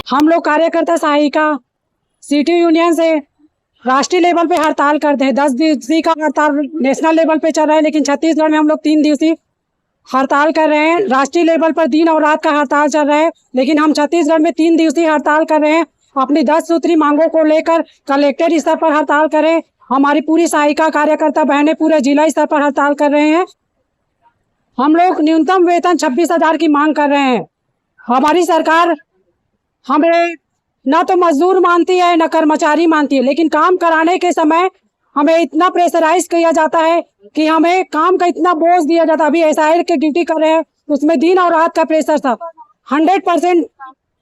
हम लोग कार्यकर्ता सहायिका सिटी यूनियन से राष्ट्रीय लेवल पे हड़ताल करते हैं। 10 दिवसीय का हड़ताल नेशनल लेवल पे चल रहा है, लेकिन छत्तीसगढ़ में हम लोग 3 दिवसीय हड़ताल कर रहे हैं। राष्ट्रीय लेवल पर दिन और रात का हड़ताल चल रहा है, लेकिन हम छत्तीसगढ़ में 3 दिवसीय हड़ताल कर रहे हैं। अपनी 10 सूत्री मांगों को लेकर कलेक्टर स्तर पर हड़ताल करें। हमारी पूरी सहायिका कार्यकर्ता बहनें पूरे जिला स्तर पर हड़ताल कर रहे हैं। हम लोग न्यूनतम वेतन 26,000 की मांग कर रहे हैं। हमारी सरकार हमें न तो मजदूर मानती है न कर्मचारी मानती है, लेकिन काम कराने के समय हमें इतना प्रेशराइज किया जाता है कि हमें काम का इतना बोझ दिया जाता है। अभी एसआईआर की ड्यूटी कर रहे हैं, उसमें दिन और रात का प्रेशर था। 100%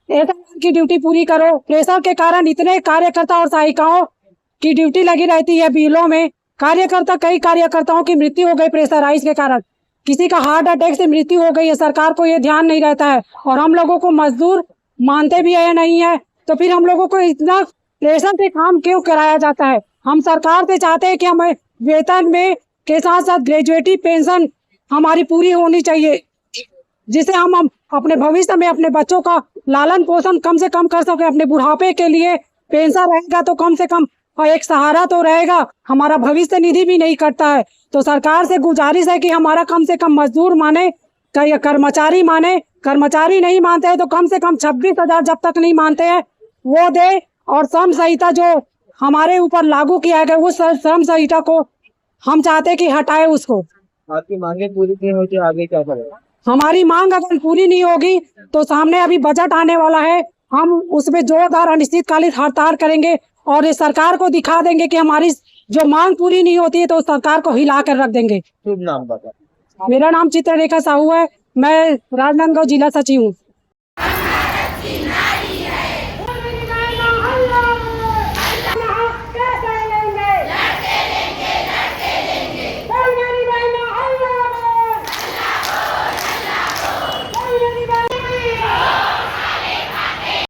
एसआईआर की ड्यूटी पूरी करो। प्रेशर के कारण इतने कार्यकर्ता और सहायिकाओं की ड्यूटी लगी रहती है बिलों में। कई कार्यकर्ताओं की मृत्यु हो गई प्रेशराइज के कारण। किसी का हार्ट अटैक से मृत्यु हो गई है। सरकार को ये ध्यान नहीं रहता है, और हम लोगों को मजदूर मानते भी है नहीं है, तो फिर हम लोगों को इतना प्रेशर से काम क्यों कराया जाता है। हम सरकार से चाहते हैं कि हमें वेतन में के साथ साथ ग्रेजुएटी पेंशन हमारी पूरी होनी चाहिए, जिससे हम अपने भविष्य में अपने बच्चों का लालन पोषण कम से कम कर सके। अपने बुढ़ापे के लिए पेंशन रहेगा तो कम से कम एक सहारा तो रहेगा। हमारा भविष्य निधि भी नहीं कटता है, तो सरकार से गुजारिश है कि हमारा कम से कम मजदूर माने, कर्मचारी माने। कर्मचारी नहीं मानते हैं तो कम से कम 26,000 जब तक नहीं मानते हैं वो दे। और श्रम संहिता जो हमारे ऊपर लागू किया गया, उस श्रम संहिता को हम चाहते हैं कि हटाए उसको। आपकी मांगे पूरी नहीं होती, आगे क्या करेगा? हमारी मांग अगर पूरी नहीं होगी तो सामने अभी बजट आने वाला है, हम उसमें जोरदार अनिश्चितकालीन हड़ताल करेंगे और इस सरकार को दिखा देंगे कि हमारी जो मांग पूरी नहीं होती है तो सरकार को हिला कर रख देंगे। शुभ नाम बता। मेरा नाम चित्ररेखा साहू है, मैं राजनांदगांव जिला सचिव हूँ।